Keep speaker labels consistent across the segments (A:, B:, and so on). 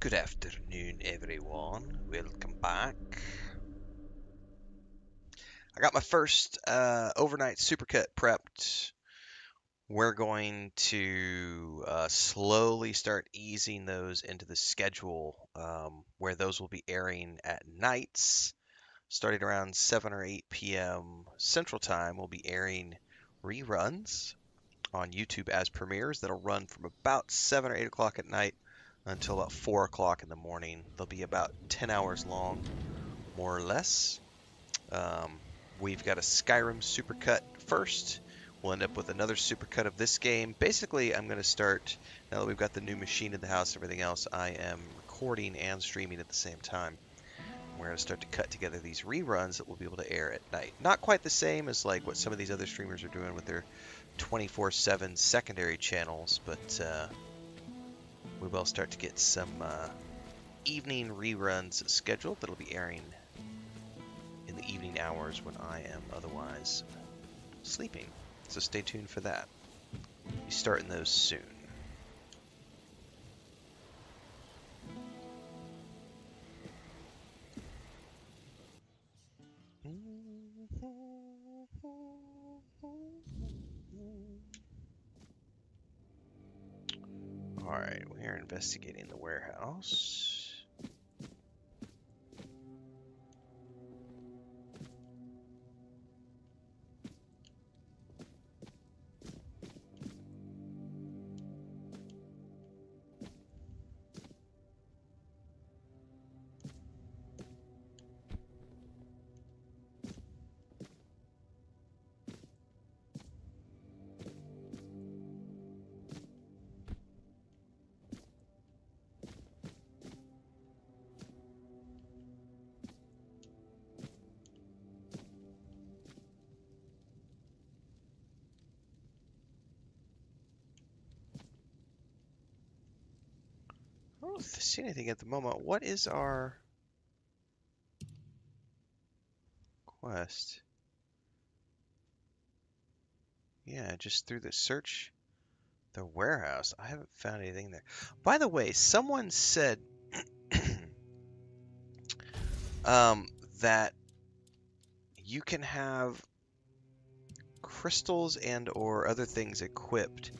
A: Good afternoon, everyone. Welcome back. I got my first overnight supercut prepped. We're going to slowly start easing those into the schedule, where those will be airing at nights, starting around 7 or 8 p.m. Central Time. We'll be airing reruns on YouTube as premieres that'll run from about 7 or 8 o'clock at night until about 4 o'clock in the morning. They'll be about 10 hours long, more or less. We've got a Skyrim supercut first. We'll end up with another supercut of this game. Basically, I'm going to start, now that we've got the new machine in the house and everything else, I am recording and streaming at the same time. We're going to start to cut together these reruns that we'll be able to air at night. Not quite the same as like what some of these other streamers are doing with their 24/7 secondary channels, but we will start to get some evening reruns scheduled that'll be airing in the evening hours when I am otherwise sleeping. So stay tuned for that. We'll be starting those soon. Alright, we are investigating the warehouse. I don't see anything at the moment. What is our quest? Yeah, just through the search the warehouse. I haven't found anything there. By the way, someone said that you can have crystals and or other things equipped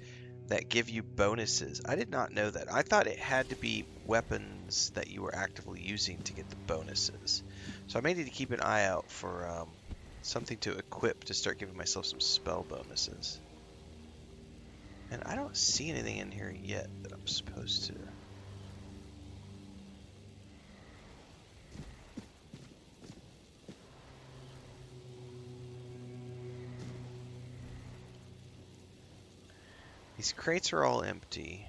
A: that give you bonuses. I did not know that. I thought it had to be weapons that you were actively using to get the bonuses. So I may need to keep an eye out for something to equip to start giving myself some spell bonuses. And I don't see anything in here yet that I'm supposed to. These crates are all empty.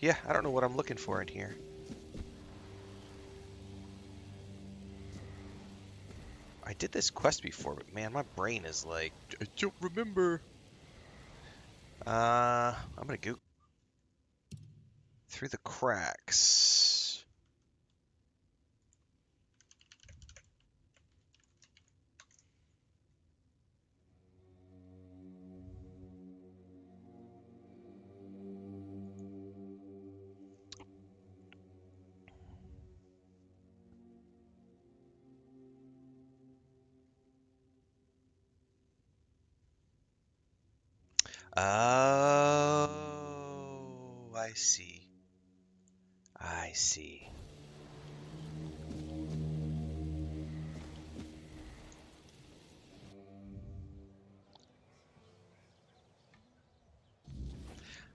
A: Yeah, I don't know what I'm looking for in here. I did this quest before, but man, my brain is like, I don't remember. I'm gonna go through the cracks. Oh, I see. I see.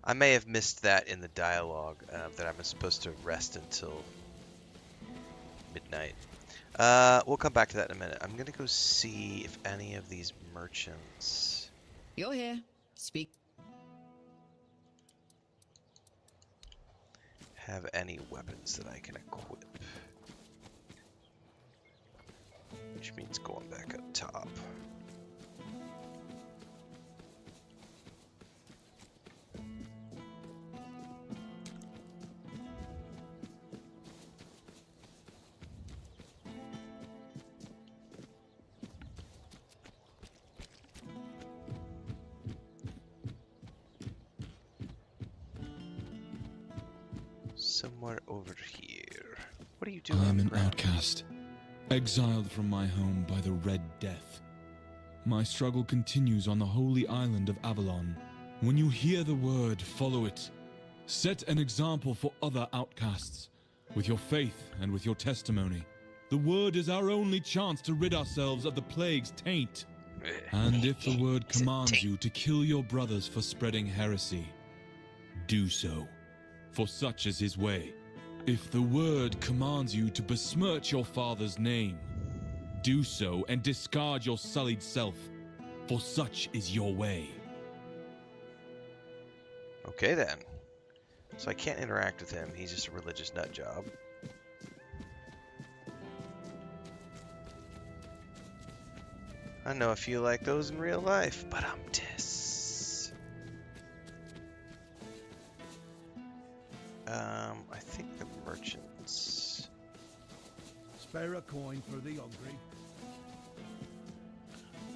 A: I may have missed that in the dialogue, that I'm supposed to rest until midnight. We'll come back to that in a minute. I'm gonna go see if any of these merchants
B: You're here. Speak.
A: have any weapons that I can equip. Which means going back up top. somewhere over here. What are you
C: I
A: doing on
C: am
A: the
C: an
A: ground?
C: outcast, exiled from my home by the Red Death. My struggle continues on the holy island of Avalon. When you hear the word, follow it. Set an example for other outcasts, with your faith and with your testimony. The word is our only chance to rid ourselves of the plague's taint. And if the word
A: He said
C: commands
A: taint.
C: you to kill your brothers for spreading heresy, do so, for such is his way. If the word commands you to besmirch your father's name, do so and discard your sullied self, for such is your way.
A: Okay then. So I can't interact with him. He's just a religious nut job. I know a few like those in real life, but I'm dis. I think the merchants.
D: Spare a coin for the hungry.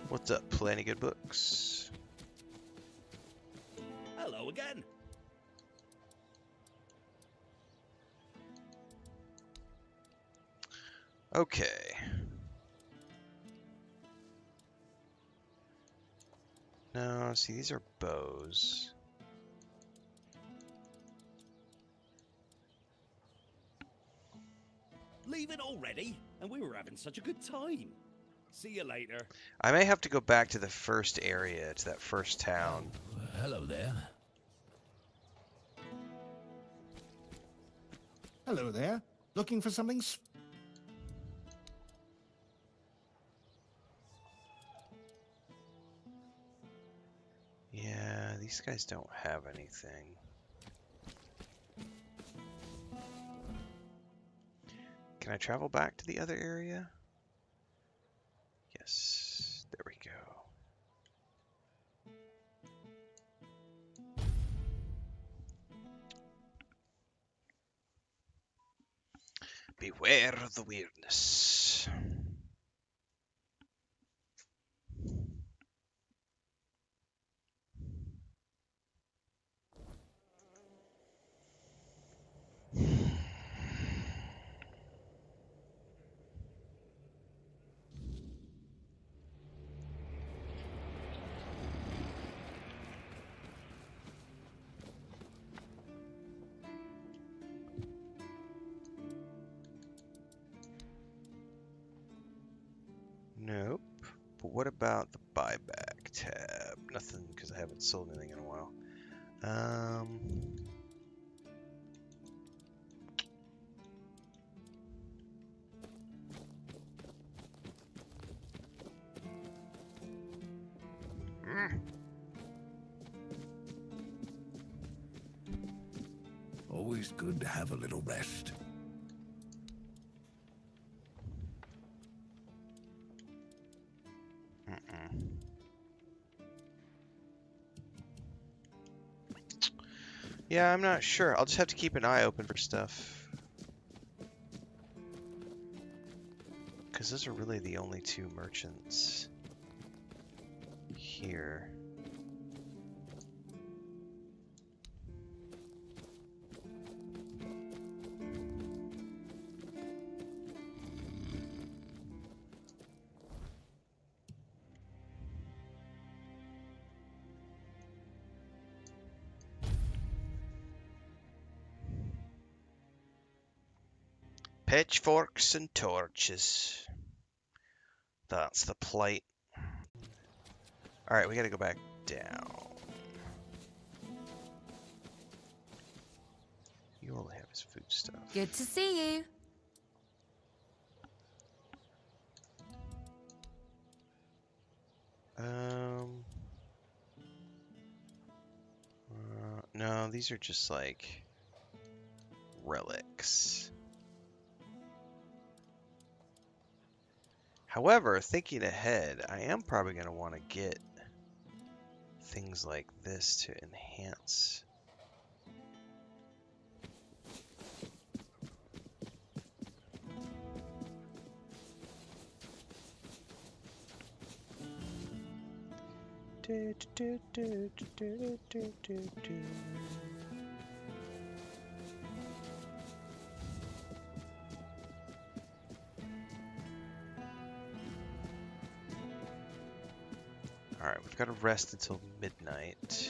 A: What's up? Plenty good books.
D: Hello again.
A: Okay. No, see, these are bows.
D: Leave it already? And we were having such a good time. See you later.
A: I may have to go back to the first area, to that first town.
D: Hello there.
E: Hello there. Looking for something
A: Yeah, these guys don't have anything. Can I travel back to the other area? Yes, there we go. Beware of the weirdness. Nope. But what about the buyback tab? Nothing, because I haven't sold anything in a while.
E: Always good to have a little rest.
A: Yeah, I'm not sure. I'll just have to keep an eye open for stuff. Because those are really the only two merchants here. Pitchforks and torches. That's the plight. Alright, we gotta go back down. You only have his food stuff.
F: Good to see you.
A: No, these are just like relics. However, thinking ahead, I am probably going to want to get things like this to enhance. Alright, we've got to rest until midnight.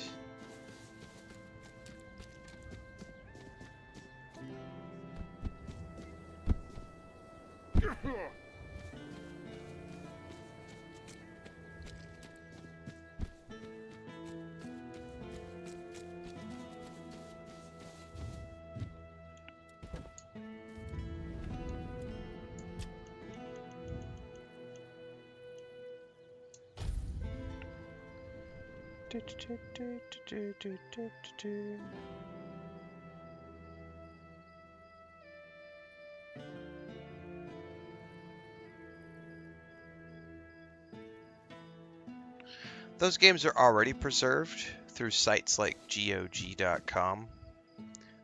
A: Those games are already preserved through sites like GOG.com,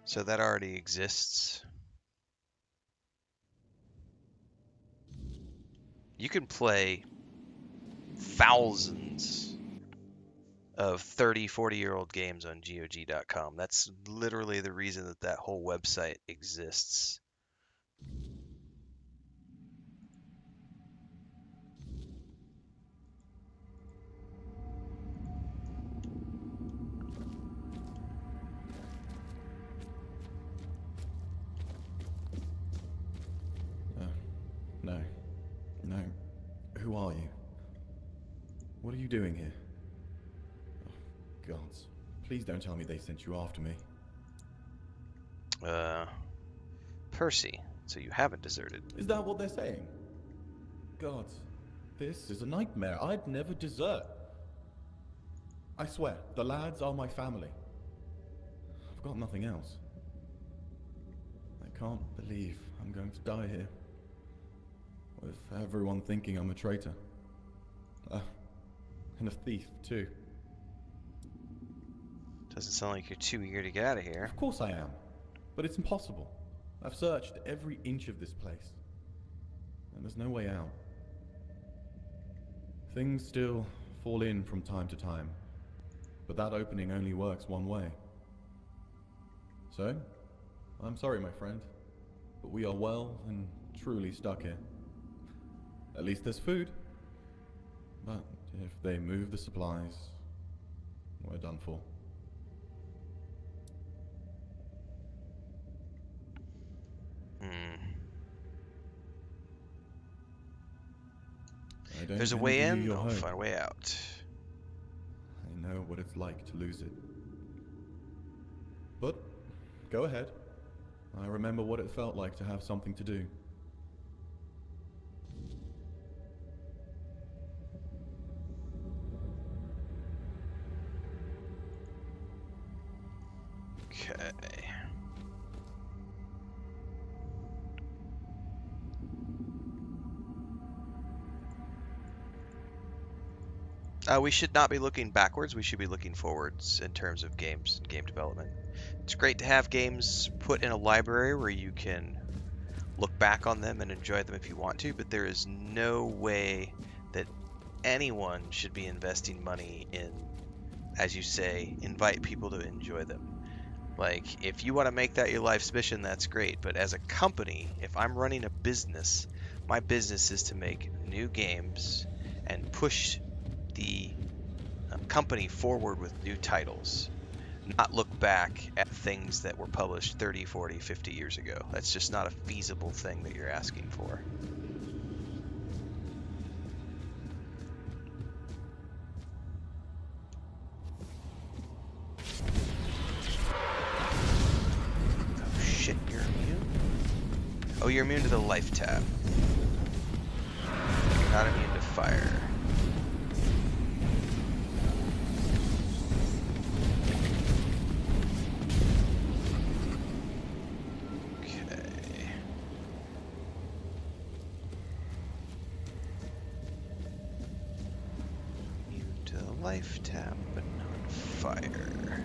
A: so that already exists. You can play thousands of 30, 40-year-old games on GOG.com. That's literally the reason that that whole website exists.
F: No. Who are you? What are you doing here? Oh, gods. Please don't tell me they sent you after me.
A: Percy, so you haven't deserted.
F: Is that what they're saying? Gods, this is a nightmare. I'd never desert. I swear, the lads are my family. I've got nothing else. I can't believe I'm going to die here. With everyone thinking I'm a traitor. And a thief, too.
A: Doesn't sound like you're too eager to get out of here.
F: Of course I am. But it's impossible. I've searched every inch of this place. And there's no way out. Things still fall in from time to time. But that opening only works one way. So, I'm sorry, my friend. But we are well and truly stuck here. At least there's food. But if they move the supplies, we're done for.
A: There's a way in, I'll find a way out.
F: I know what it's like to lose it. But, go ahead. I remember what it felt like to have something to do.
A: Okay. We should not be looking backwards, we should be looking forwards in terms of games and game development. It's great to have games put in a library where you can look back on them and enjoy them if you want to, but there is no way that anyone should be investing money in, as you say, invite people to enjoy them. Like, if you want to make that your life's mission, that's great, but as a company, if I'm running a business, my business is to make new games and push the company forward with new titles, not look back at things that were published 30, 40, 50 years ago. That's just not a feasible thing that you're asking for. Oh shit, you're immune? Oh, you're immune to the life tab. You're not immune to fire. Life tab, but not fire.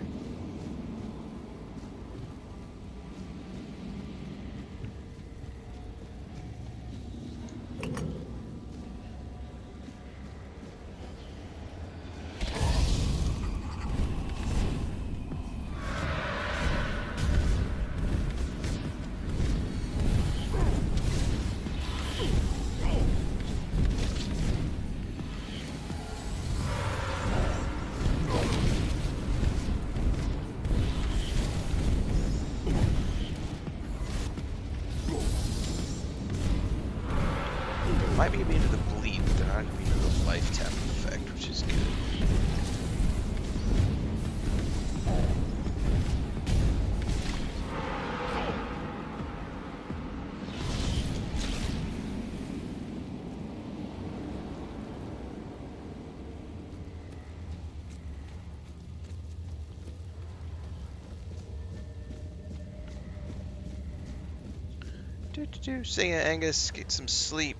A: See ya, Angus. Get some sleep.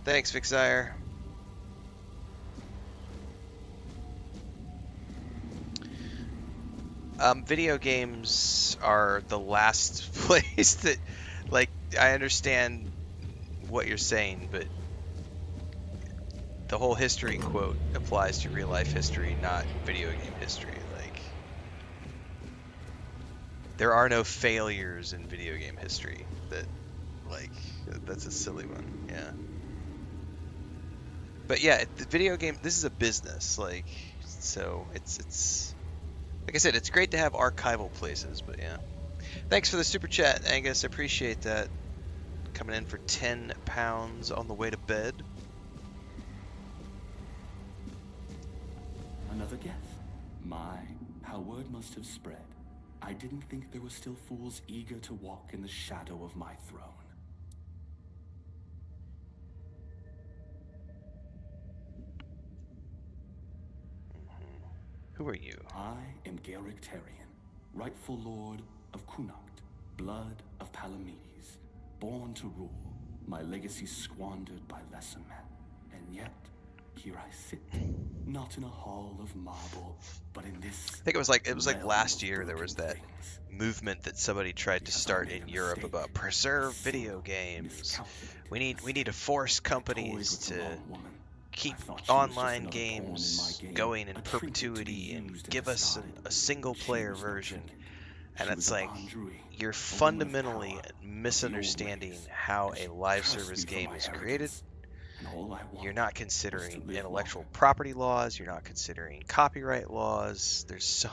A: Thanks, Vixire. Video games are the last place that, like, I understand what you're saying, but the whole history quote applies to real life history, not video game history. Like, there are no failures in video game history. That's a silly one. Yeah. But yeah, the video game, this is a business, like, so it's like I said, it's great to have archival places, but yeah. Thanks for the super chat, Angus. I appreciate that. Coming in for £10 on the way to bed.
G: Another guess. My, how word must have spread. I didn't think there were still fools eager to walk in the shadow of my throne.
A: Who are you?
G: I am Garrick Tarian, rightful lord of Kunacht, blood of Palamedes, born to rule, my legacy squandered by lesser men. And yet, here I sit, not in a hall of marble, but in this.
A: I think it was like last year there was that movement that somebody tried to start in Europe about preserve video games. We need to force companies to keep online games going in perpetuity and give us a single player version. And it's like, you're fundamentally misunderstanding how a live service game is created. You're not considering intellectual property laws, you're not considering copyright laws. There's so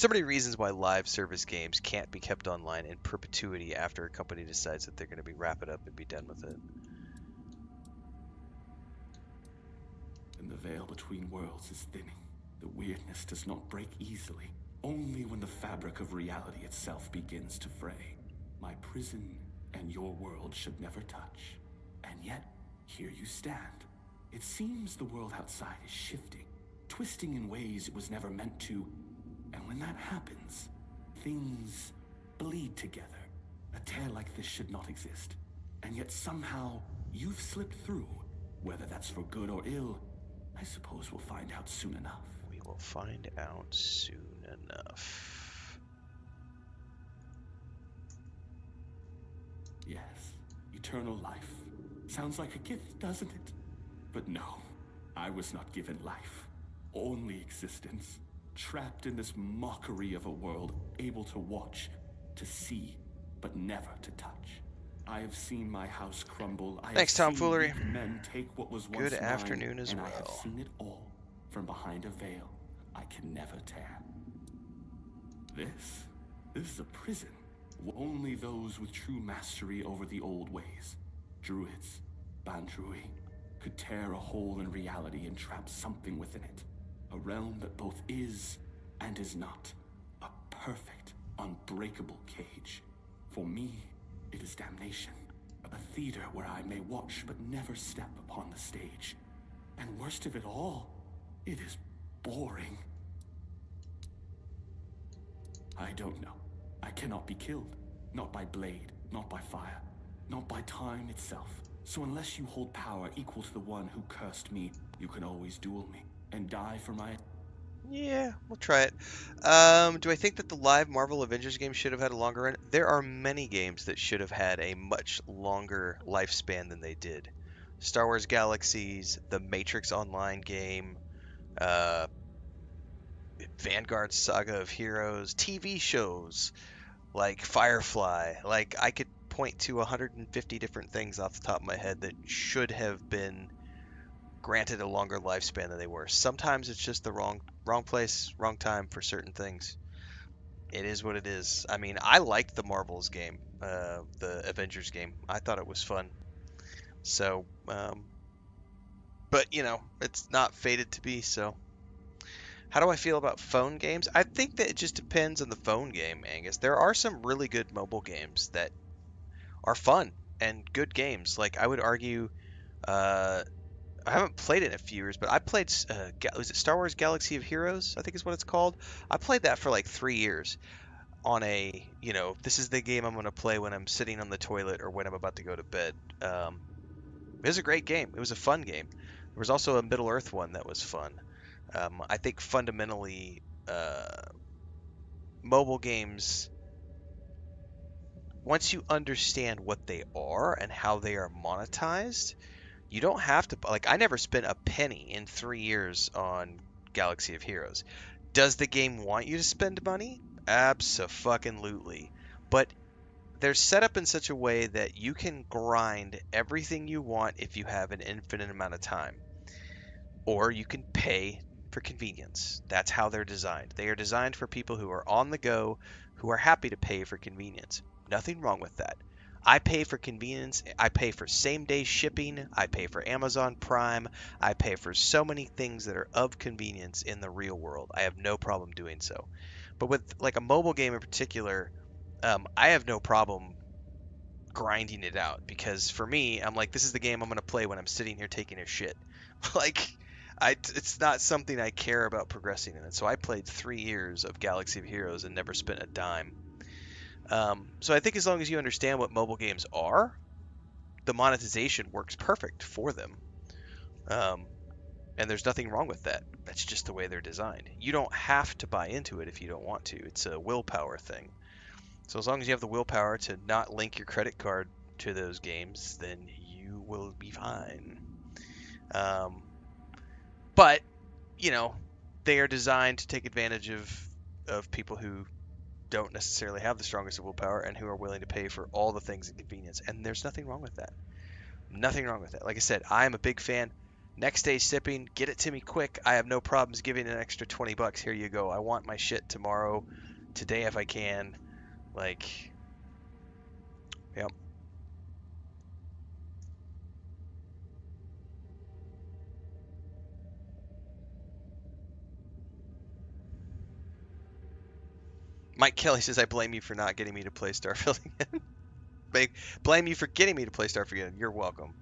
A: many reasons why live service games can't be kept online in perpetuity after a company decides that they're going to wrap it up and be done with it.
G: And the veil between worlds is thinning. The weirdness does not break easily, only when the fabric of reality itself begins to fray. My prison and your world should never touch. And yet, here you stand. It seems the world outside is shifting, twisting in ways it was never meant to. And when that happens, things bleed together. A tear like this should not exist. And yet somehow, you've slipped through. Whether that's for good or ill, I suppose we'll find out soon enough.
A: We will find out soon enough.
G: Yes, eternal life. Sounds like a gift, doesn't it? But no, I was not given life. Only existence. Trapped in this mockery of a world, able to watch, to see, but never to touch. I have seen my house crumble.
A: Thanks, Tomfoolery.
G: Men take what was once
A: Good
G: mine,
A: afternoon as
G: and
A: well.
G: I have seen it all from behind a veil I can never tear. This is a prison. Only those with true mastery over the old ways, druids, Bandrui, could tear a hole in reality and trap something within it. A realm that both is and is not. A perfect, unbreakable cage. For me, it is damnation. A theater where I may watch but never step upon the stage. And worst of it all, it is boring. I don't know. I cannot be killed. Not by blade, not by fire, not by time itself. So unless you hold power equal to the one who cursed me, you can always duel me and die for my...
A: Yeah, we'll try it. Do I think that the live Marvel Avengers game should have had a longer run? There are many games that should have had a much longer lifespan than they did. Star Wars Galaxies, the Matrix Online game, Vanguard Saga of Heroes, TV shows like Firefly. Like, I could point to 150 different things off the top of my head that should have been granted a longer lifespan than they were. Sometimes it's just the wrong place, wrong time for certain things. It is what it is. I mean, I liked the Marvels game, the Avengers game. I thought it was fun. So, but you know, it's not fated to be. So, how do I feel about phone games? I think that it just depends on the phone game, Angus. There are some really good mobile games that are fun and good games. Like, I would argue, I haven't played it in a few years, but I played, was it Star Wars Galaxy of Heroes? I think is what it's called. I played that for like 3 years. on a, this is the game I'm going to play when I'm sitting on the toilet or when I'm about to go to bed. It was a great game. It was a fun game. There was also a Middle Earth one that was fun. I think fundamentally, mobile games, once you understand what they are and how they are monetized, you don't have to, like, I never spent a penny in 3 years on Galaxy of Heroes. Does the game want you to spend money? Abso-fucking-lutely. But they're set up in such a way that you can grind everything you want if you have an infinite amount of time. Or you can pay for convenience. That's how they're designed. They are designed for people who are on the go, who are happy to pay for convenience. Nothing wrong with that. I pay for convenience. I pay for same day shipping. I pay for Amazon Prime. I pay for so many things that are of convenience in the real world. I have no problem doing so. But with like a mobile game in particular, I have no problem grinding it out because for me, I'm like, this is the game I'm going to play when I'm sitting here taking a shit. Like, it's not something I care about progressing in it. So I played 3 years of Galaxy of Heroes and never spent a dime. So I think as long as you understand what mobile games are, the monetization works perfect for them. Um, and there's nothing wrong with that. That's just the way they're designed. You don't have to buy into it if you don't want to. It's a willpower thing. So as long as you have the willpower to not link your credit card to those games, then you will be fine. But they are designed to take advantage of people who don't necessarily have the strongest of willpower and who are willing to pay for all the things and convenience. And there's nothing wrong with that. Nothing wrong with that. Like I said, I am a big fan. Next day shipping, get it to me quick. I have no problems giving an extra $20. Here you go. I want my shit tomorrow, today if I can. Like, yep. Mike Kelly says, I blame you for not getting me to play Starfield again. Blame you for getting me to play Starfield again. You're welcome.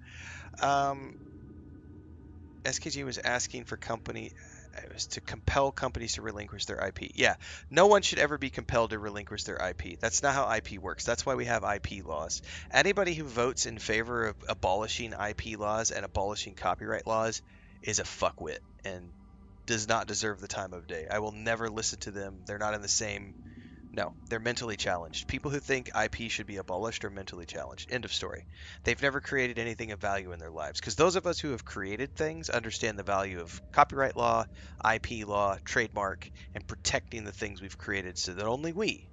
A: SKG was asking for it was to compel companies to relinquish their IP. Yeah, no one should ever be compelled to relinquish their IP. That's not how IP works. That's why we have IP laws. Anybody who votes in favor of abolishing IP laws and abolishing copyright laws is a fuckwit and does not deserve the time of day. I will never listen to them. They're not in the same. No, they're mentally challenged. People who think IP should be abolished are mentally challenged. End of story. They've never created anything of value in their lives. Because those of us who have created things understand the value of copyright law, IP law, trademark, and protecting the things we've created so that only we,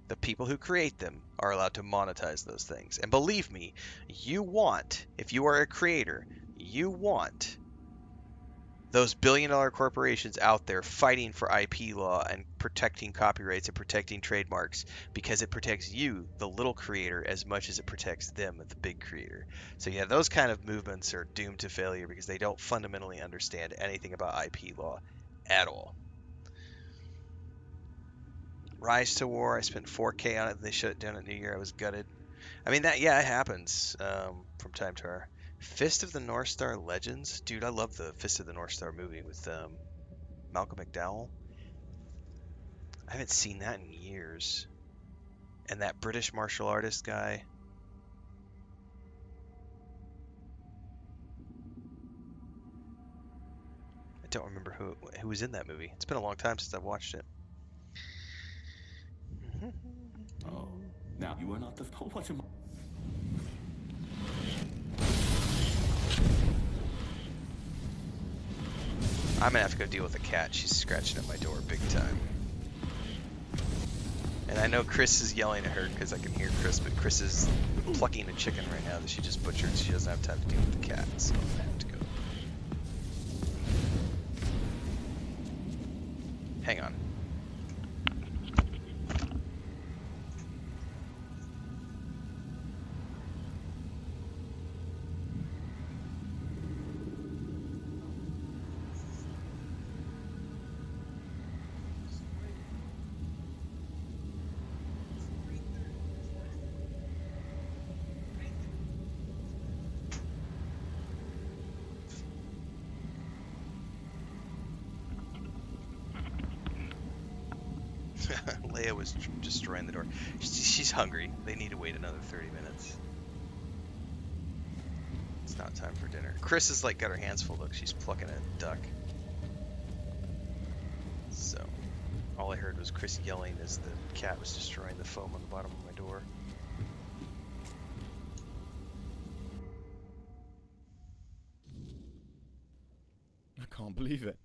A: the people who create them, are allowed to monetize those things. And believe me, if you are a creator, you want those billion-dollar corporations out there fighting for IP law and protecting copyrights and protecting trademarks because it protects you, the little creator, as much as it protects them, the big creator. So yeah, those kind of movements are doomed to failure because they don't fundamentally understand anything about IP law at all. Rise to War, I spent $4K on it. They shut it down at New Year. I was gutted. I mean, it happens from time to time. Fist of the North Star Legends? Dude, I love the Fist of the North Star movie with Malcolm McDowell. I haven't seen that in years. And that British martial artist guy. I don't remember who was in that movie. It's been a long time since I've watched it.
G: Oh, now you are not the... What am I...
A: I'm gonna have to go deal with the cat. She's scratching at my door big time. And I know Chris is yelling at her because I can hear Chris, but Chris is plucking a chicken right now that she just butchered. So she doesn't have time to deal with the cat, so I'm gonna have to go. Hang on. Leia was destroying the door. She's hungry. They need to wait another 30 minutes. It's not time for dinner. Chris has like got her hands full. Look, she's plucking a duck. So, all I heard was Chris yelling as the cat was destroying the foam on the bottom of my door.
F: I can't believe it.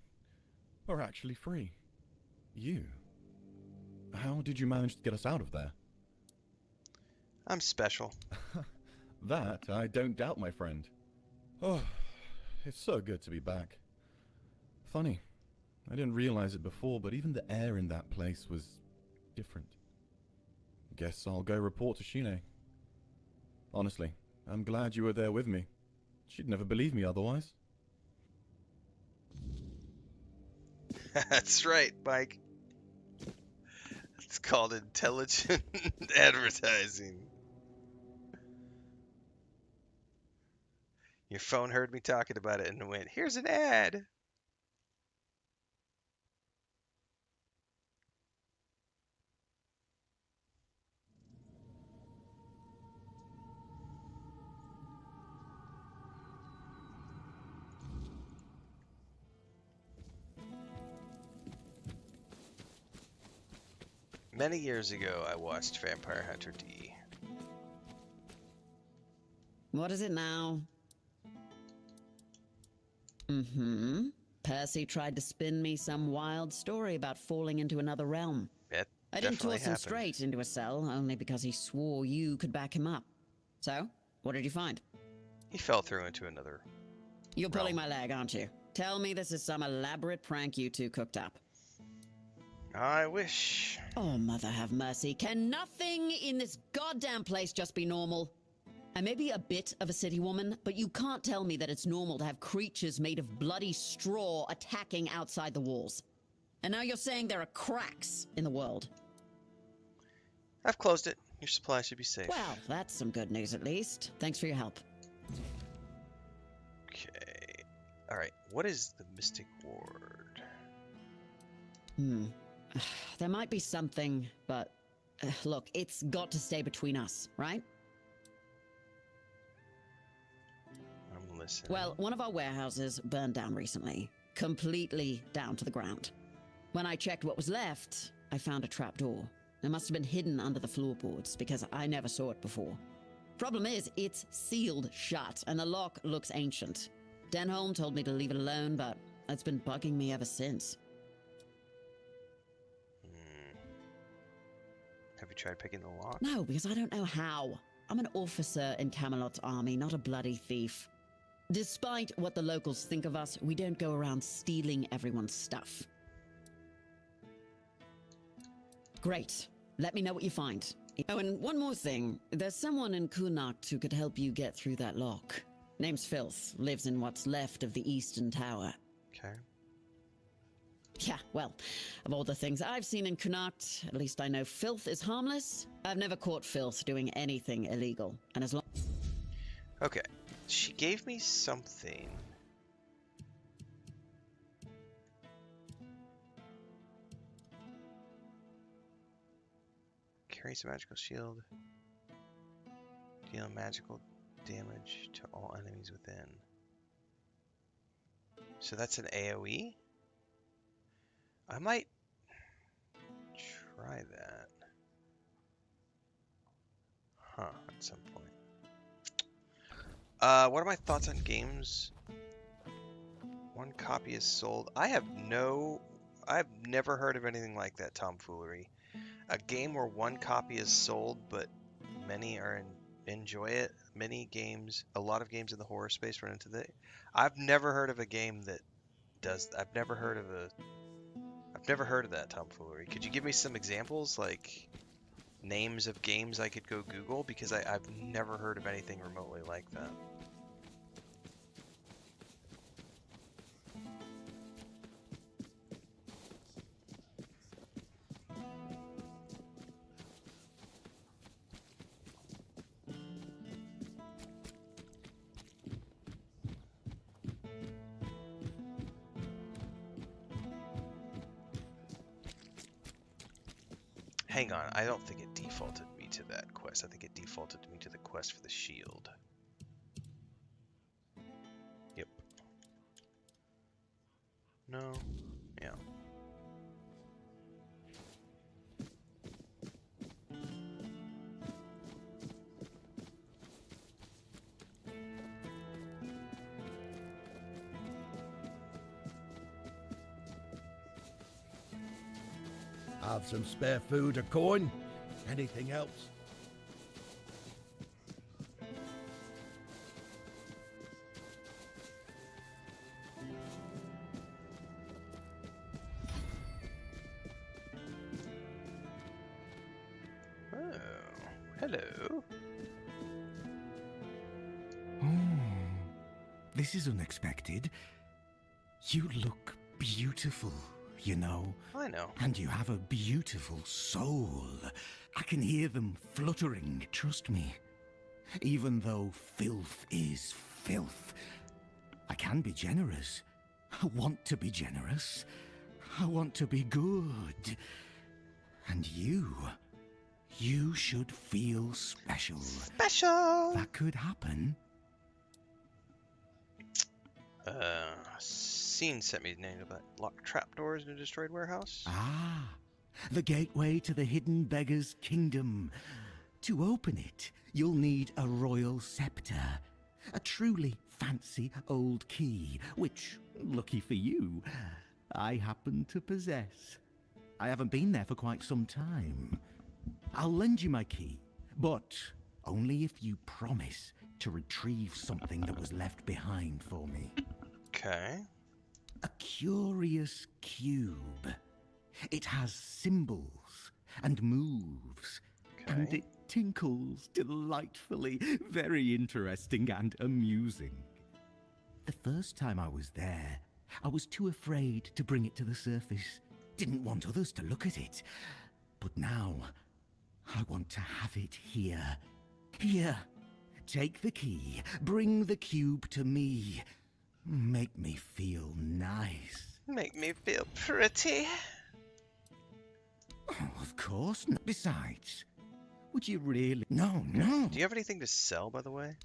F: We're actually free. You? How did you manage to get us out of there?
A: I'm special.
F: That I don't doubt, my friend. Oh, it's so good to be back. Funny, I didn't realize it before, but even the air in that place was different. Guess I'll go report to Shine. Honestly, I'm glad you were there with me. She'd never believe me otherwise.
A: That's right, Mike. It's called intelligent advertising. Your phone heard me talking about it and went, "Here's an ad." Many years ago, I watched Vampire Hunter D.
B: What is it now? Percy tried to spin me some wild story about falling into another realm.
A: It
B: I didn't
A: definitely
B: toss him
A: happened.
B: straight into a cell, only because he swore you could back him up. So, what did you find?
A: He fell through into another.
B: You're pulling
A: Realm.
B: my leg, aren't you? Tell me this is some elaborate prank you two cooked up.
A: I wish.
B: Oh, mother have mercy. Can nothing in this goddamn place just be normal? I may be a bit of a city woman, but you can't tell me that it's normal to have creatures made of bloody straw attacking outside the walls. And now you're saying there are cracks in the world.
A: I've closed it. Your supply should be safe.
B: Well, that's some good news at least. Thanks for your help.
A: Okay. Alright, what is the Mystic Ward?
B: There might be something, but look, it's got to stay between us, right?
A: I'm listening.
B: Well, one of our warehouses burned down recently, completely down to the ground. When I checked what was left, I found a trapdoor. It must have been hidden under the floorboards because I never saw it before. Problem is, it's sealed shut and the lock looks ancient. Denholm told me to leave it alone, but it's been bugging me ever since.
A: Have you tried picking the lock?
B: No, because I don't know how. I'm an officer in Camelot's army, not a bloody thief. Despite what the locals think of us, we don't go around stealing everyone's stuff. Great. Let me know what you find. Oh, and one more thing. There's someone in Kunakt who could help you get through that lock. Name's Filth. Lives in what's left of the Eastern Tower.
A: Okay.
B: Yeah, well, of all the things I've seen in Kunakt, at least I know Filth is harmless. I've never caught Filth doing anything illegal, and as long...
A: Okay. She gave me something. Carries a magical shield. Deal magical damage to all enemies within. So that's an AoE? I might try that. Huh, at some point. What are my thoughts on games? One copy is sold. I've never heard of anything like that tomfoolery. A game where one copy is sold, but many enjoy it. A lot of games in the horror space run into that. I've never heard of a game that does. I've never heard of that tomfoolery. Could you give me some examples, like names of games I could go Google? Because I've never heard of anything remotely like that. hang on. I don't think it defaulted me to that quest. I think it defaulted me to the quest for the shield. Yep. No. Yeah.
E: Have some spare food or coin? Anything else?
A: Oh, hello.
E: This is unexpected. You look beautiful, you know.
A: I know.
E: And you have a beautiful soul. I can hear them fluttering, trust me. Even though filth is filth, I can be generous. I want to be generous. I want to be good. And you should feel special.
A: Special!
E: That could happen.
A: Scene sent me the name of that locked trapdoors in a destroyed warehouse.
E: Ah, the gateway to the hidden beggar's kingdom. To open it, you'll need a royal scepter. A truly fancy old key, which, lucky for you, I happen to possess. I haven't been there for quite some time. I'll lend you my key, but only if you promise to retrieve something that was left behind for me.
A: Okay.
E: A curious cube. It has symbols and moves, and
A: Okay.
E: it tinkles delightfully. Very interesting and amusing. The first time I was there, I was too afraid to bring it to the surface. Didn't want others to look at it. But now, I want to have it here. Here. Take the key. Bring the cube to me. Make me feel nice.
A: Make me feel pretty.
E: Oh, of course not. Besides, would you really? No, no.
A: Do you have anything to sell, by the way?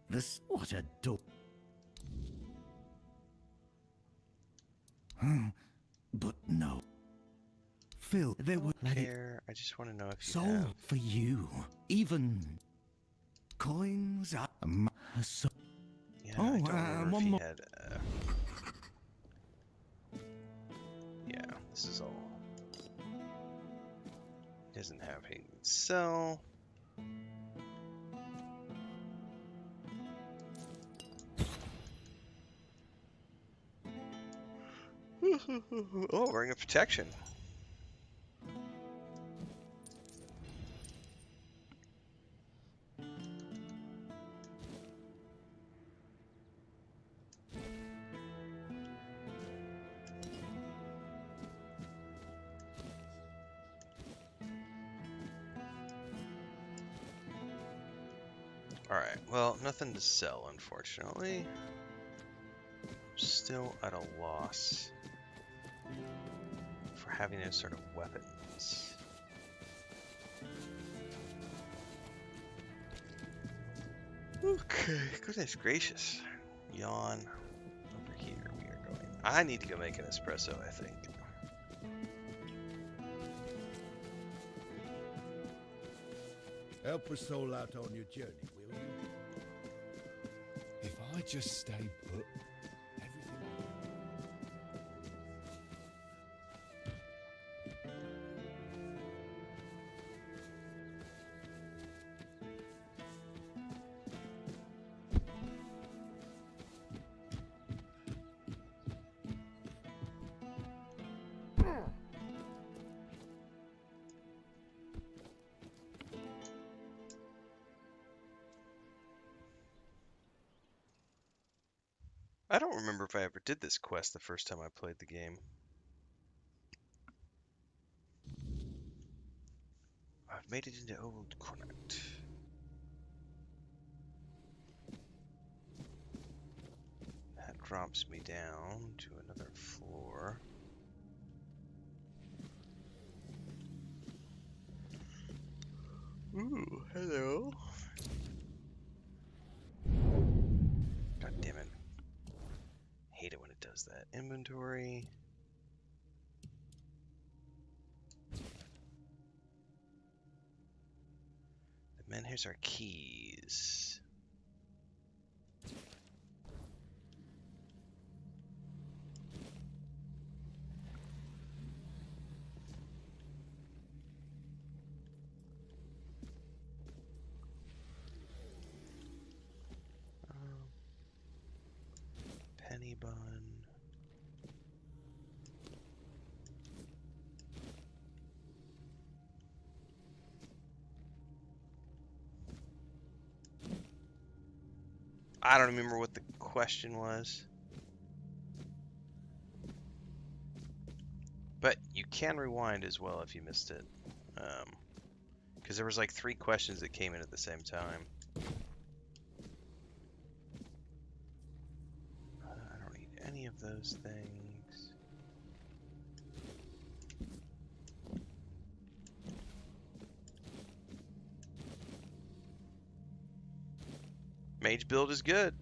E: This, what a dope. But no. Phil, there were let it
A: Care. I just want to know if you
E: sold
A: have.
E: for you. Even coins are so.
A: Yeah,
E: Oh,
A: I don't remember
E: one
A: if he
E: more.
A: had. Yeah, this is all. He doesn't have anything to sell. Oh, ring of protection. Alright, well, nothing to sell, unfortunately. Still at a loss for having those sort of weapons. Okay, goodness gracious. Yawn. Over here we are going. I need to go make an espresso, I think.
E: Help a soul out on your journey, will you?
C: If I just stay put, everything.
A: I don't remember if I ever did this quest the first time I played the game. I've made it into Old Connacht. That drops me down to another floor. Ooh, hello. God damn it. Hate it when it does that. Inventory. Man, here's our keys. Penny bun. I don't remember what the question was. But you can rewind as well if you missed it. Because there was like 3 questions that came in at the same time. I don't need any of those things. Mage build is good.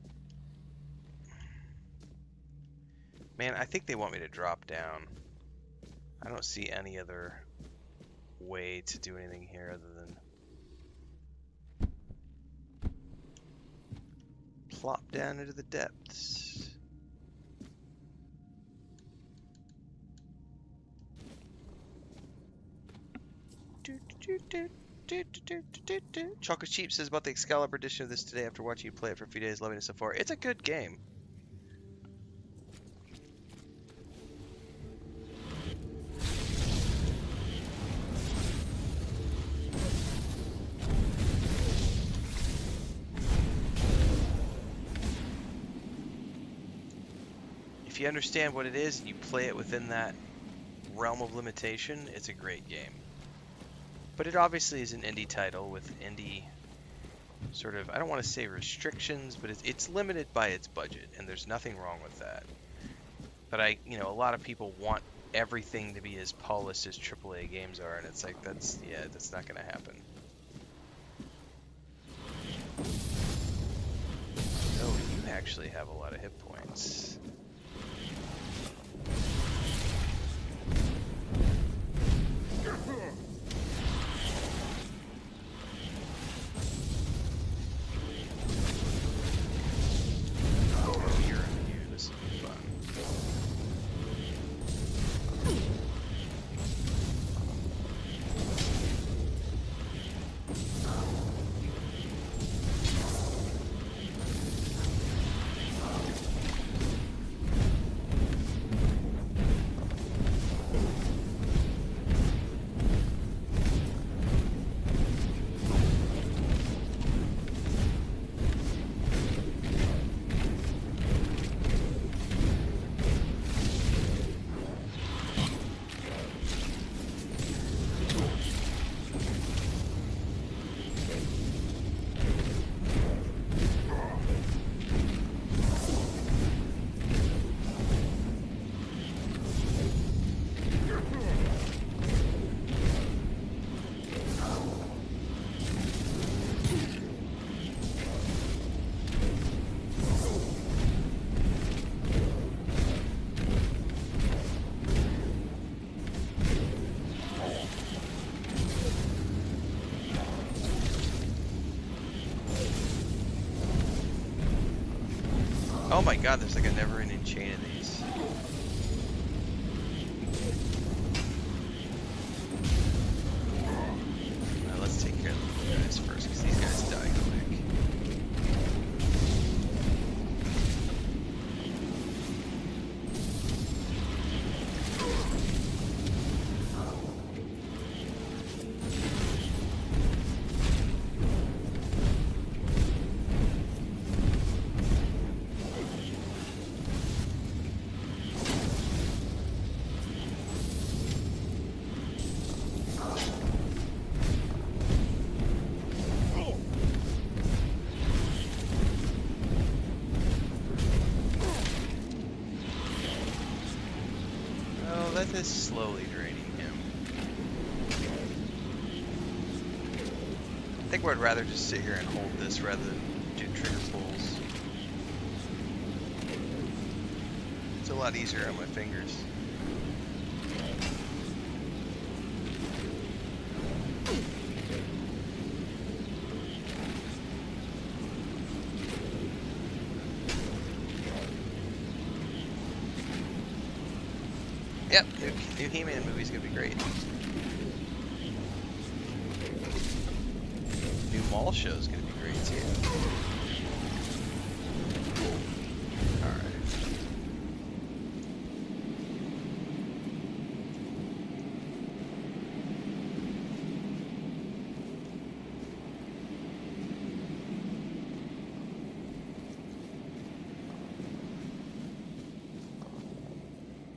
A: Man, I think they want me to drop down. I don't see any other way to do anything here other than plop down into the depths. Chocolate Sheep says about the Excalibur edition of this today after watching you play it for a few days, loving it so far. It's a good game. If you understand what it is and you play it within that realm of limitation, it's a great game. But it obviously is an indie title with indie sort of, I don't want to say restrictions, but it's limited by its budget, and there's nothing wrong with that. But a lot of people want everything to be as polished as AAA games are, and it's like, that's not going to happen. Oh, you actually have a lot of hit points. Oh my god, there's like a never-ending chain of these. Alright, let's take care of these guys first, because these guys die quick. That is slowly draining him. think I'd rather just sit here and hold this rather than do trigger pulls. It's a lot easier on my fingers. Yep, new He-Man movie's gonna be great. New mall show's gonna be great too. Alright.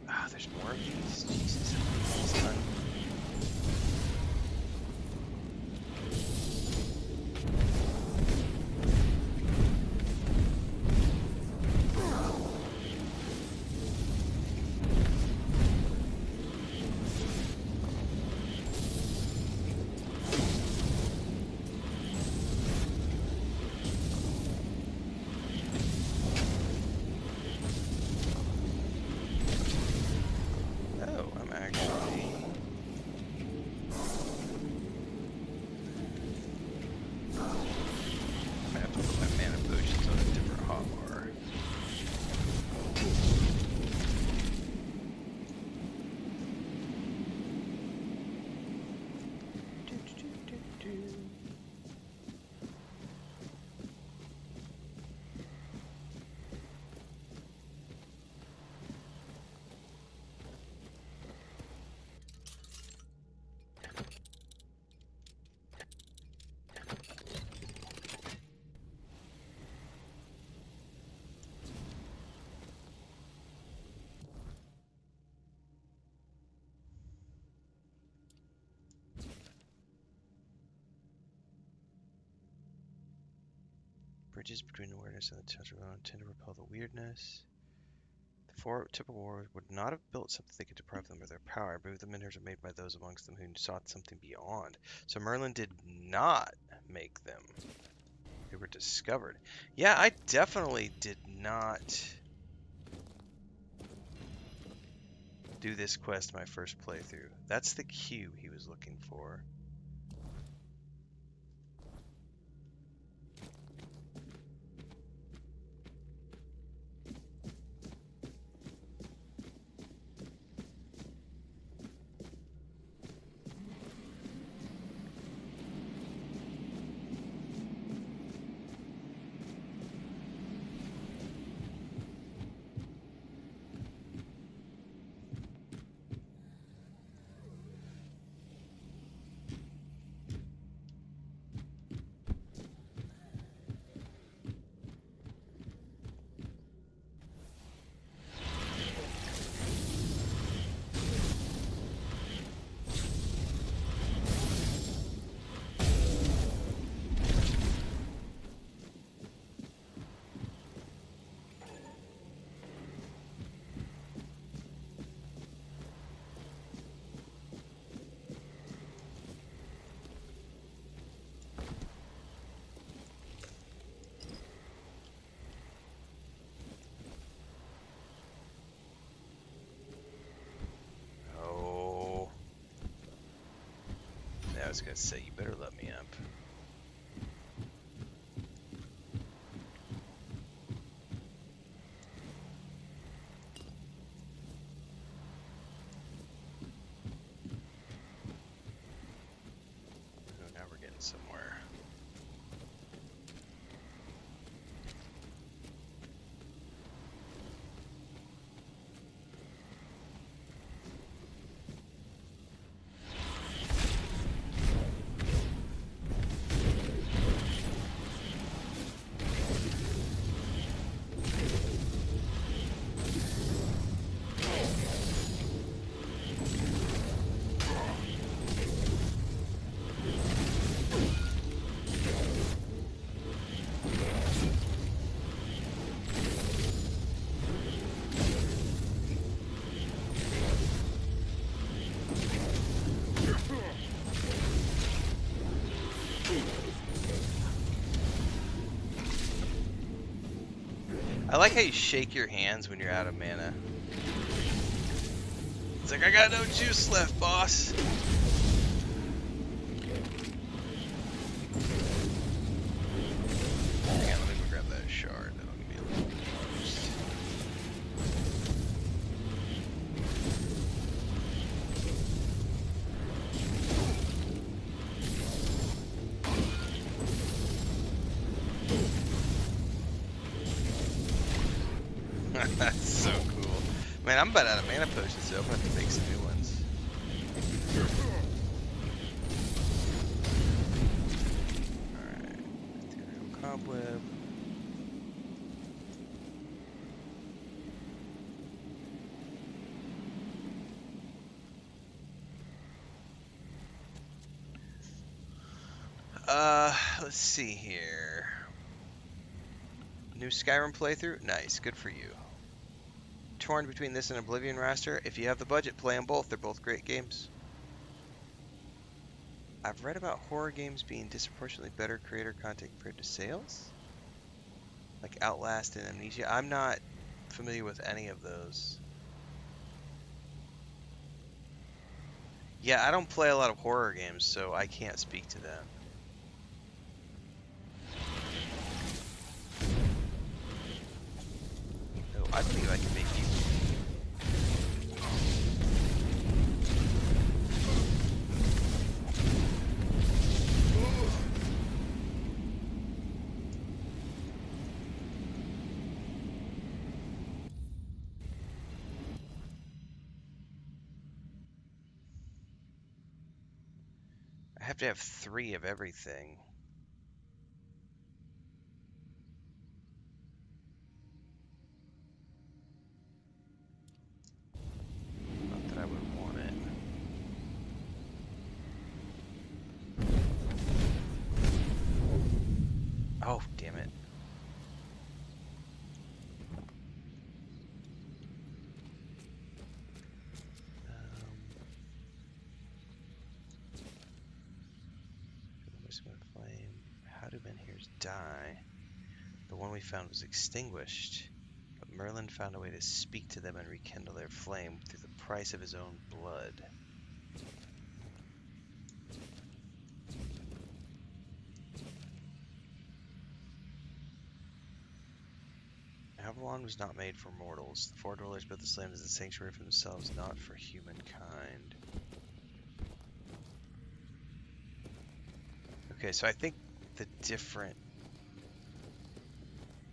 A: Ah, there's more of these. Jesus, almost done. Oh, I'm actually. I might have to put my mana potions on a different hotbar. Bridges between awareness and the touch of own tend to repel the weirdness. The four typical warriors would not have built something that could deprive them of their power. I believe the menhirs are made by those amongst them who sought something beyond. So Merlin did not make them. They were discovered. Yeah, I definitely did not do this quest my first playthrough. That's the cue he was looking for. I was gonna say, you better let me up. Oh, now we're getting somewhere. I like how you shake your hands when you're out of mana. It's like, I got no juice left, boss. Hang on, let me go grab that shard. That'll give me a little boost. That's so cool. Man, I'm about out of mana potions, so I'm gonna have to make some new ones. Alright. Ethereal Cobweb. Let's see here. New Skyrim playthrough? Nice, good for you. Torn between this and Oblivion Raster. If you have the budget, play them both. They're both great games. I've read about horror games being disproportionately better creator content compared to sales. Like Outlast and Amnesia. I'm not familiar with any of those. Yeah, I don't play a lot of horror games, so I can't speak to them. Oh, I believe I can make you. I have to have 3 of everything. Not that I would want it. Oh, damn it. Flame. How do menhirs die? The one we found was extinguished, but Merlin found a way to speak to them and rekindle their flame through the price of his own blood. Avalon was not made for mortals. The four dwellers built this land as a sanctuary for themselves, not for humankind. Okay, so I think the different...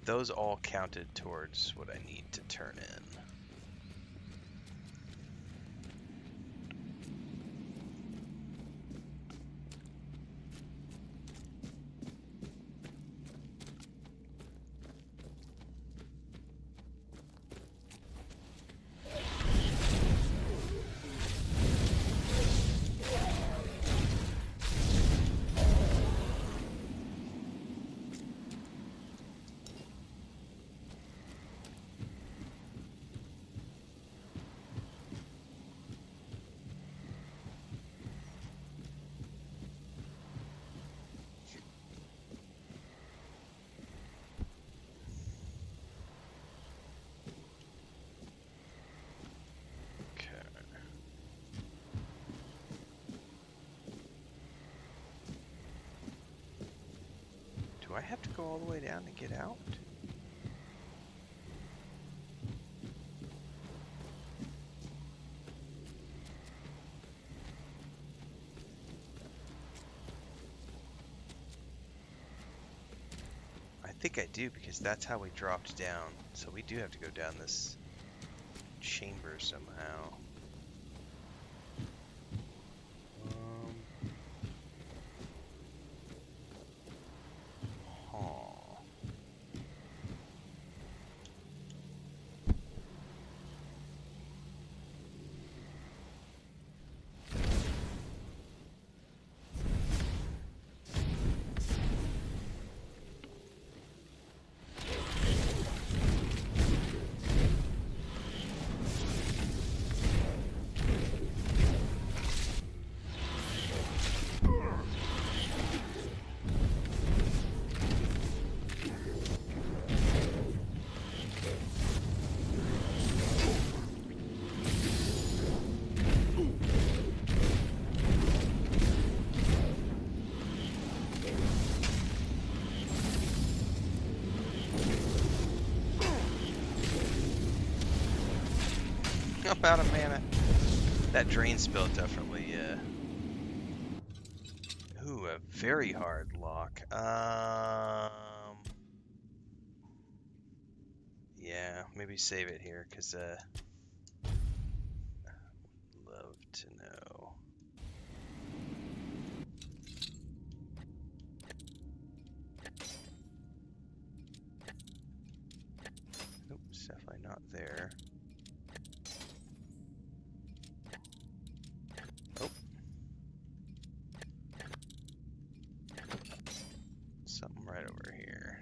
A: those all counted towards what I need to turn in. Do I have to go all the way down to get out? I think I do, because that's how we dropped down. So we do have to go down this chamber somehow. I'm out of mana. That drain spell definitely, ooh, a very hard lock. Yeah, maybe save it here, because, love to know. Nope, it's definitely not there. Oh. Something right over here.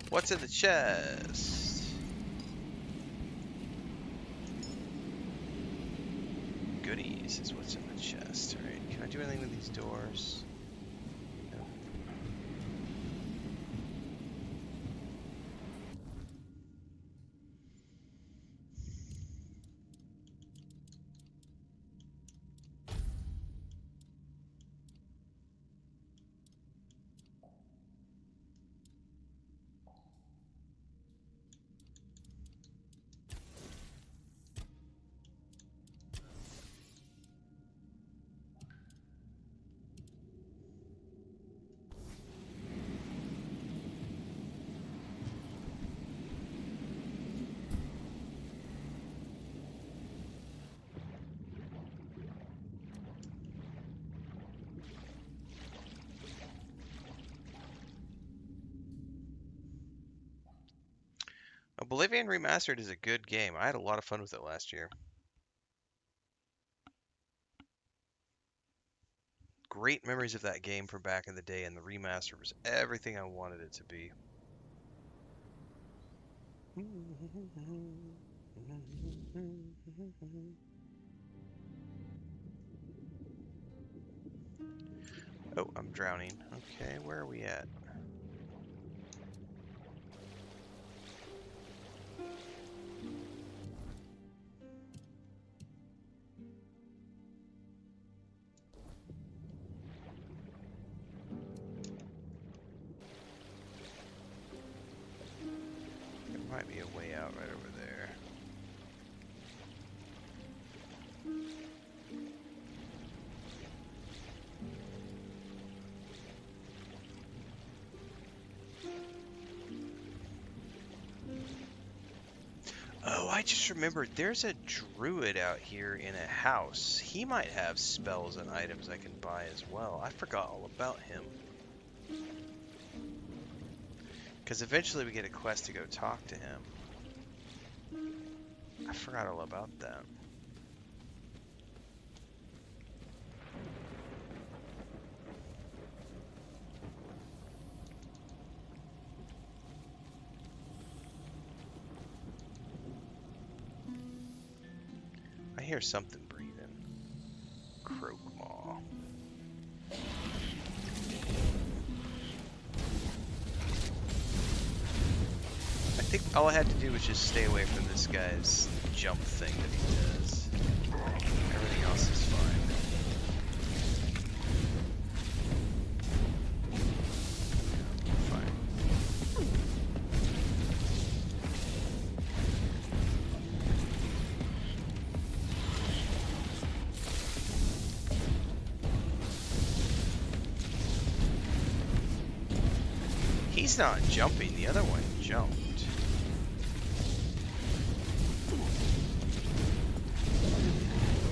A: What's in the chest? Goodies is what's in the chest. Alright, can I do anything with these doors? No. Oblivion Remastered is a good game. I had a lot of fun with it last year. Great memories of that game from back in the day, and the remaster was everything I wanted it to be. Oh, I'm drowning. Okay, where are we at? There might be a way out right over there. Oh, I just remembered there's a druid out here in a house. He might have spells and items I can buy as well. I forgot all about him. Because eventually we get a quest to go talk to him. I forgot all about that. I hear something breathing. Croakmaw. I think all I had to do was just stay away from this guy's jump thing that he does. Everything else is fine. He's not jumping, the other one jumped.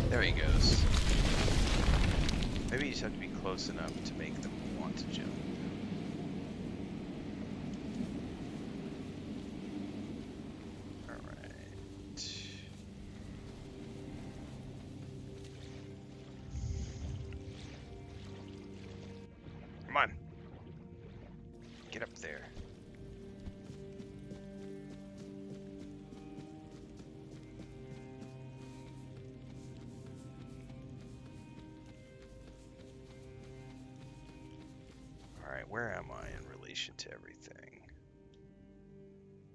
A: There he goes. Maybe you just have to be close enough to make them want to jump. Alright. Come on. Get up there. Alright, where am I in relation to everything?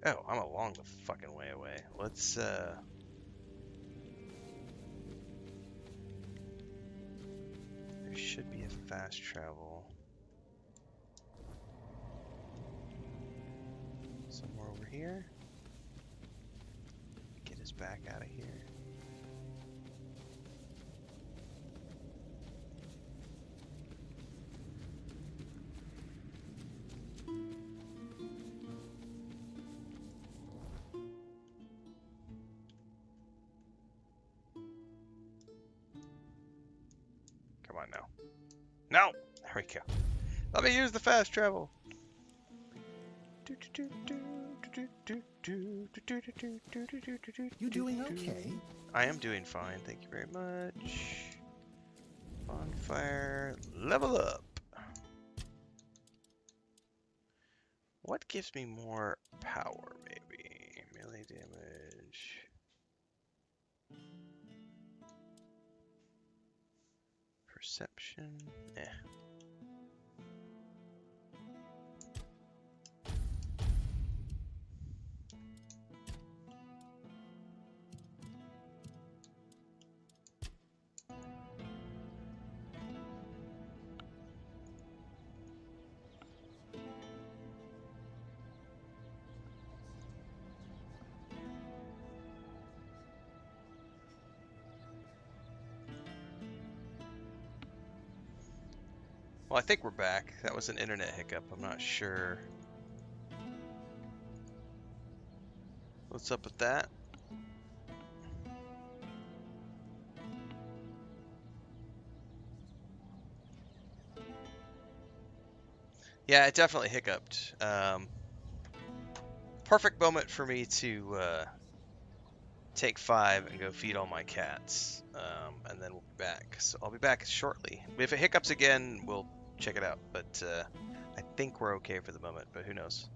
A: Oh, I'm a long the fucking way away. Let's, there should be a fast travel. Somewhere over here. Get a us back out of here. Come on now. No! There we go. Let me use the fast travel.
E: You doing okay?
A: I am doing fine, thank you very much. Bonfire, level up. What gives me more power, maybe? Melee damage. Perception, eh. Well, I think we're back. That was an internet hiccup. I'm not sure. What's up with that? Yeah, it definitely hiccuped. Perfect moment for me to take 5 and go feed all my cats. And then we'll be back. So I'll be back shortly. If it hiccups again, we'll check it out. But I think we're okay for the moment, but who knows?